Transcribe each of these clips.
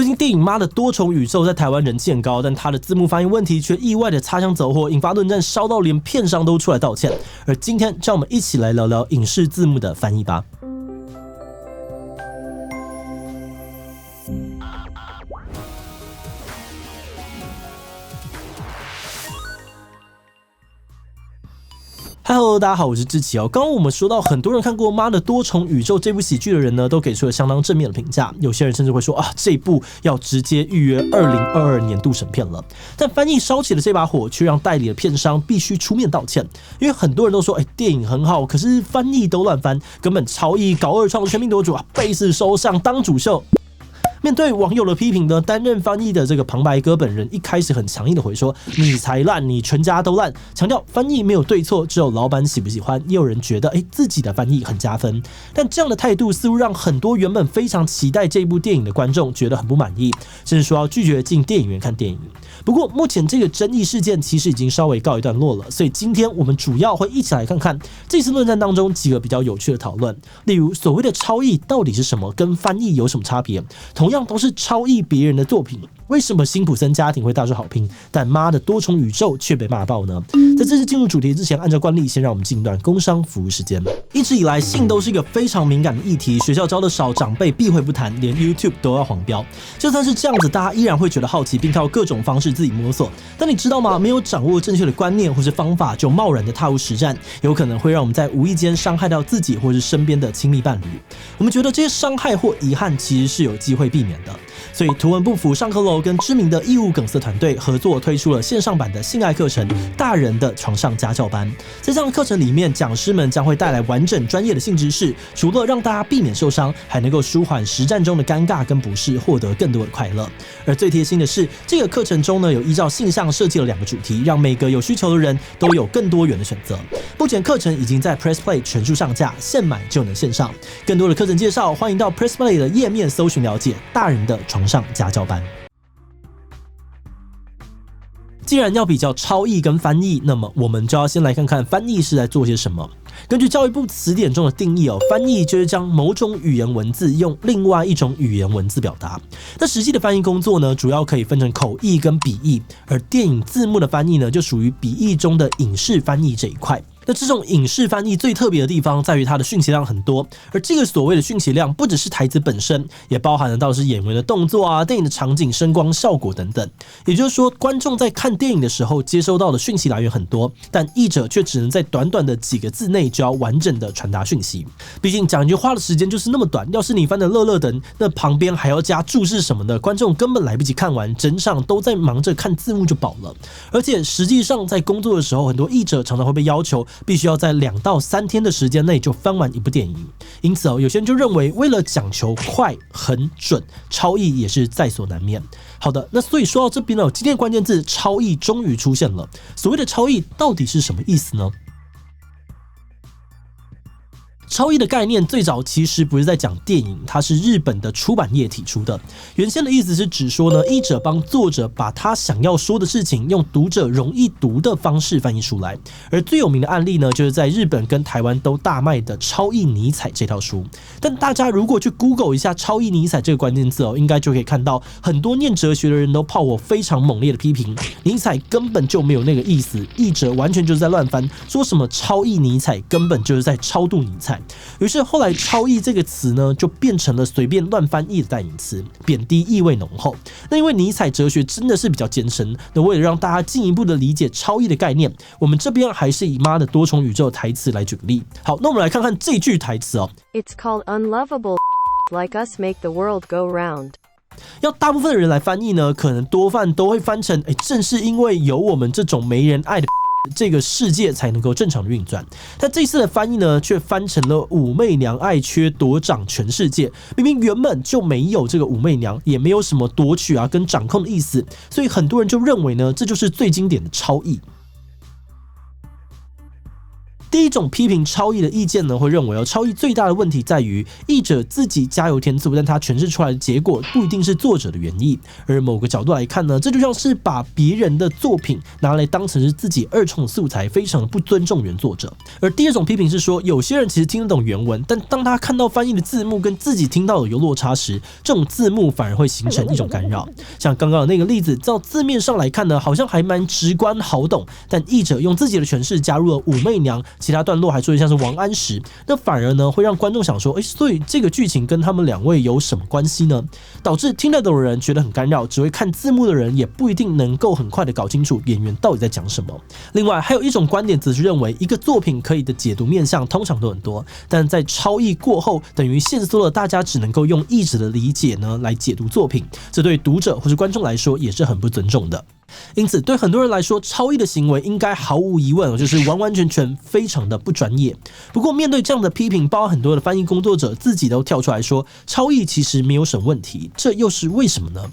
最近电影《妈的多重宇宙》在台湾人气很高，但它的字幕翻译问题却意外的擦枪走火，引发论战，烧到连片商都出来道歉。而今天，让我们一起来聊聊影视字幕的翻译吧。Hello， 大家好，我是志奇哦。刚刚我们说到，很多人看过《妈的多重宇宙》这部喜剧的人呢，都给出了相当正面的评价。有些人甚至会说啊，这部要直接预约2022年度审片了。但翻译烧起了这把火，却让代理的片商必须出面道歉，因为很多人都说，电影很好，可是翻译都乱翻，根本超译搞二创，全民夺主啊，贝斯收上当主秀。面对网友的批评呢，担任翻译的这个旁白哥本人一开始很强硬的回说：“你才烂，你全家都烂。”强调翻译没有对错，只有老板喜不喜欢。也有人觉得，自己的翻译很加分。但这样的态度似乎让很多原本非常期待这部电影的观众觉得很不满意，甚至说要拒绝进电影院看电影。不过，目前这个争议事件其实已经稍微告一段落了，所以今天我们主要会一起来看看这次论战当中几个比较有趣的讨论，例如所谓的超译到底是什么，跟翻译有什么差别？同样都是超译别人的作品，为什么辛普森家庭会大受好评，但妈的多重宇宙却被骂爆呢？在这次进入主题之前，按照惯例，先让我们进一段工商服务时间。一直以来，性都是一个非常敏感的议题，学校教的少，长辈避讳不谈，连 YouTube 都要黄标。就算是这样子，大家依然会觉得好奇，并靠各种方式自己摸索。但你知道吗？没有掌握正确的观念或是方法，就贸然的踏入实战，有可能会让我们在无意间伤害到自己或是身边的亲密伴侣。我们觉得这些伤害或遗憾其实是有机会避免的。所以图文不符上课楼跟知名的义务梗塞团队合作推出了线上版的性爱课程《大人的床上家教班》。在这样的课程里面，讲师们将会带来完整专业的性知识，除了让大家避免受伤，还能够舒缓实战中的尴尬跟不适，获得更多的快乐。而最贴心的是，这个课程中呢，有依照性向设计了2个主题，让每个有需求的人都有更多元的选择。目前课程已经在 Press Play 全数上架，现买就能线上。更多的课程介绍，欢迎到 Press Play 的页面搜寻了解大人的床上家教班。既然要比较超译跟翻译，那么我们就要先来看看翻译是在做些什么。根据教育部词典中的定义翻译就是将某种语言文字用另外一种语言文字表达。那实际的翻译工作呢，主要可以分成口译跟笔译，而电影字幕的翻译呢，就属于笔译中的影视翻译这一块。那这种影视翻译最特别的地方在于它的讯息量很多，而这个所谓的讯息量不只是台词本身，也包含了到是演员的动作啊、电影的场景、声光效果等等。也就是说，观众在看电影的时候接收到的讯息来源很多，但译者却只能在短短的几个字内就要完整的传达讯息。毕竟讲一句话的时间就是那么短，要是你翻的乐乐等，那旁边还要加注释什么的，观众根本来不及看完，整场都在忙着看字幕就饱了。而且实际上在工作的时候，很多译者常常会被要求必须要在2到3天的时间内就翻完一部电影。因此有些人就认为为了讲求快、很准，超译也是在所难免。好的，那所以说到这边呢，今天的关键字超译终于出现了。所谓的超译到底是什么意思呢？超译的概念最早其实不是在讲电影，它是日本的出版业提出的。原先的意思是指说呢，译者帮作者把他想要说的事情用读者容易读的方式翻译出来。而最有名的案例呢，就是在日本跟台湾都大卖的《超译尼采》这套书。但大家如果去 Google 一下超译尼采这个关键字应该就可以看到很多念哲学的人都炮火非常猛烈的批评，尼采根本就没有那个意思，译者完全就是在乱翻，说什么超译尼采根本就是在超度尼采。于是后来超译这个词呢，就变成了随便乱翻译的代名词，贬低意味浓厚。那因为尼采哲学真的是比较艰深，那为了让大家进一步的理解超译的概念，我们这边还是以妈的多重宇宙台词来举个例。好，那我们来看看这句台词It's called unlovable like us make the world go round。要大部分的人来翻译呢，可能多半都会翻成正是因为有我们这种没人爱的这个世界才能够正常的运转。但这次的翻译呢，却翻成了武媚娘爱缺夺掌全世界。明明原本就没有这个武媚娘，也没有什么夺取啊跟掌控的意思，所以很多人就认为呢，这就是最经典的超译。第一种批评超译的意见呢，会认为超译最大的问题在于译者自己加油添醋，但他诠释出来的结果不一定是作者的原意。而某个角度来看呢，这就像是把别人的作品拿来当成是自己二创素材，非常的不尊重原作者。而第二种批评是说，有些人其实听得懂原文，但当他看到翻译的字幕跟自己听到的有落差时，这种字幕反而会形成一种干扰。像刚刚的那个例子，照字面上来看呢，好像还蛮直观好懂，但译者用自己的诠释加入了武媚娘，其他段落还说的像是王安石，那反而呢会让观众想说，所以这个剧情跟他们两位有什么关系呢？导致听得懂的人觉得很干扰，只会看字幕的人也不一定能够很快的搞清楚演员到底在讲什么。另外还有一种观点则是认为，一个作品可以的解读面向通常都很多，但在超译过后，等于限缩了大家只能够用译者的理解呢来解读作品，这对读者或是观众来说也是很不尊重的。因此对很多人来说，超译的行为应该毫无疑问就是完完全全非常的不专业。不过面对这样的批评，包括很多的翻译工作者自己都跳出来说，超译其实没有什么问题，这又是为什么呢？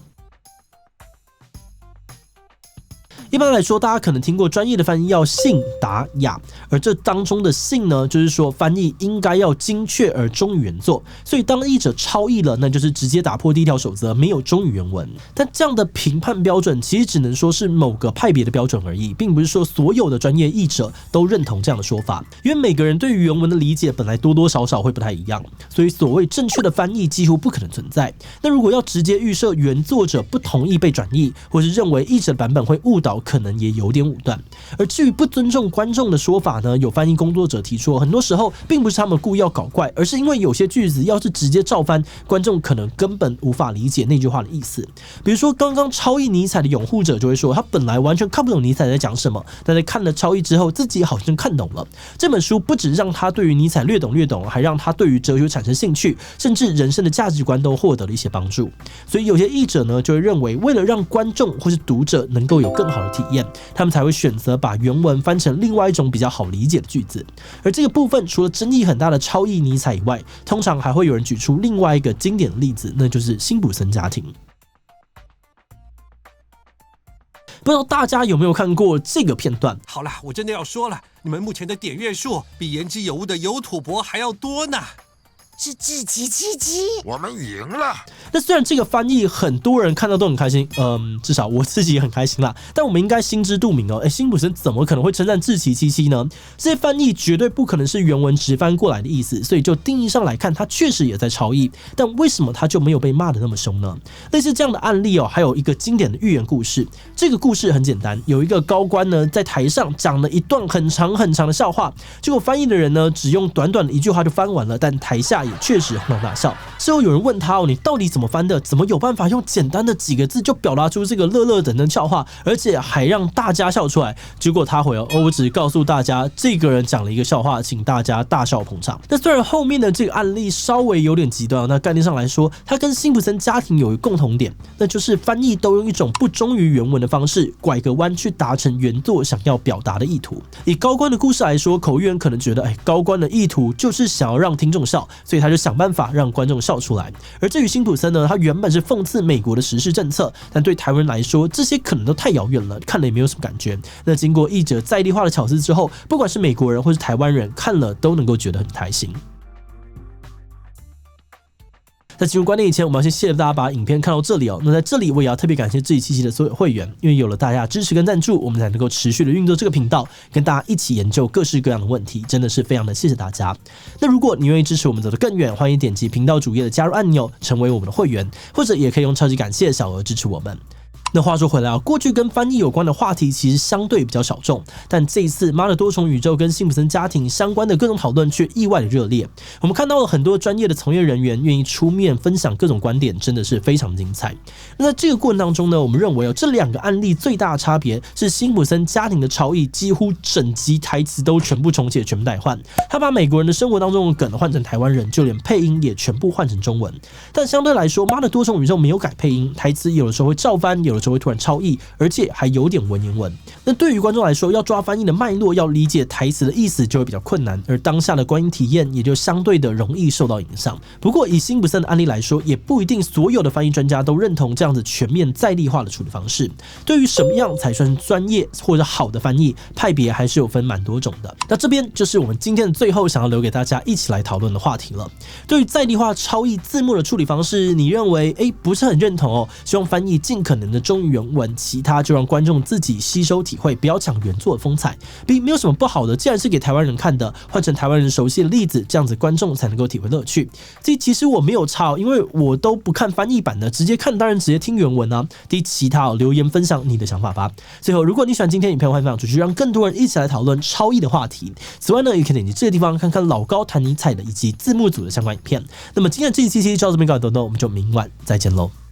一般来说，大家可能听过专业的翻译要信达雅，而这当中的信呢，就是说翻译应该要精确而忠于原作，所以当译者超译了，那就是直接打破第一条守则，没有忠于原文。但这样的评判标准其实只能说是某个派别的标准而已，并不是说所有的专业译者都认同这样的说法，因为每个人对于原文的理解本来多多少少会不太一样，所以所谓正确的翻译几乎不可能存在。那如果要直接预设原作者不同意被转译，或是认为译者的版本会误导，可能也有点武断。而至于不尊重观众的说法呢，有翻译工作者提出，很多时候并不是他们故意要搞怪，而是因为有些句子要是直接照翻，观众可能根本无法理解那句话的意思。比如说刚刚超译尼采的拥护者就会说，他本来完全看不懂尼采在讲什么，但在看了超译之后，自己好像看懂了。这本书不只让他对于尼采略懂，还让他对于哲学产生兴趣，甚至人生的价值观都获得了一些帮助。所以有些译者呢，就会认为，为了让观众或是读者能够有更好的体验，他们才会选择把原文翻成另外一种比较好理解的句子。而这个部分除了争议很大的超译尼采以外，通常还会有人举出另外一个经典的例子，那就是辛普森家庭。不知道大家有没有看过这个片段？好了，我真的要说了，你们目前的点阅数比言之有物的有土博还要多呢。是志奇七七，我们赢了。那虽然这个翻译很多人看到都很开心，至少我自己也很开心啦。但我们应该心知肚明哦，辛普森怎么可能会称赞志奇七七呢？这些翻译绝对不可能是原文直翻过来的意思，所以就定义上来看，他确实也在超译。但为什么他就没有被骂得那么凶呢？类似这样的案例哦，还有一个经典的寓言故事。这个故事很简单，有一个高官呢在台上讲了一段很长很长的笑话，结果翻译的人呢只用短短的一句话就翻完了，但台下也确实哄堂大笑。之后有人问他你到底怎么翻的？怎么有办法用简单的几个字就表达出这个乐乐等等笑话，而且还让大家笑出来？结果他回我只告诉大家这个人讲了一个笑话，请大家大笑捧场。那虽然后面的这个案例稍微有点极端，那概念上来说，它跟辛普森家庭有一个共同点，那就是翻译都用一种不忠于原文的方式，拐个弯去达成原作想要表达的意图。以高官的故事来说，口译员可能觉得高官的意图就是想要让听众笑，所以他就想办法让观众笑出来。而至于辛普森呢，他原本是讽刺美国的时事政策，但对台湾人来说，这些可能都太遥远了，看了也没有什么感觉。那经过译者在地化的巧思之后，不管是美国人或是台湾人看了都能够觉得很开心。在进入观点以前，我们要先谢谢大家把影片看到这里哦。那在这里我也要特别感谢志奇七七的所有会员，因为有了大家的支持跟赞助，我们才能够持续的运作这个频道，跟大家一起研究各式各样的问题，真的是非常的谢谢大家。那如果你愿意支持我们走得更远，欢迎点击频道主页的加入按钮，成为我们的会员，或者也可以用超级感谢小额支持我们。那话说回来过去跟翻译有关的话题其实相对比较小众，但这一次《妈的多重宇宙》跟辛普森家庭相关的各种讨论却意外的热烈。我们看到了很多专业的从业人员愿意出面分享各种观点，真的是非常精彩。那在这个过程当中呢，我们认为这两个案例最大的差别是辛普森家庭的超译几乎整集台词都全部重写、全部代换，他把美国人的生活当中的梗换成台湾人，就连配音也全部换成中文。但相对来说，《妈的多重宇宙》没有改配音，台词有的时候会照翻，有的时候会突然超译，而且还有点文言文。那对于观众来说，要抓翻译的脉络，要理解台词的意思就会比较困难，而当下的观影体验也就相对的容易受到影响。不过以辛普森的案例来说，也不一定所有的翻译专家都认同这样子全面在地化的处理方式。对于什么样才算是专业或者好的翻译，派别还是有分蛮多种的。那这边就是我们今天的最后想要留给大家一起来讨论的话题了。对于在地化超译字幕的处理方式，你认为不是很认同哦？希望翻译尽可能的忠于原文，其他就让观众自己吸收体会，不要抢原作的风采。B 没有什么不好的，既然是给台湾人看的，换成台湾人熟悉的例子，这样子观众才能够体会乐趣。C 其实我没有差因为我都不看翻译版的，直接看当然直接听原文啊。D 其他留言分享你的想法吧。最后，如果你喜欢今天影片，欢迎分享出去，让更多人一起来讨论超译的话题。此外呢，也可以点击这个地方看看老高谈尼采的以及字幕组的相关影片。那么今天的这一期就到这边告一段落，我们就明晚再见喽。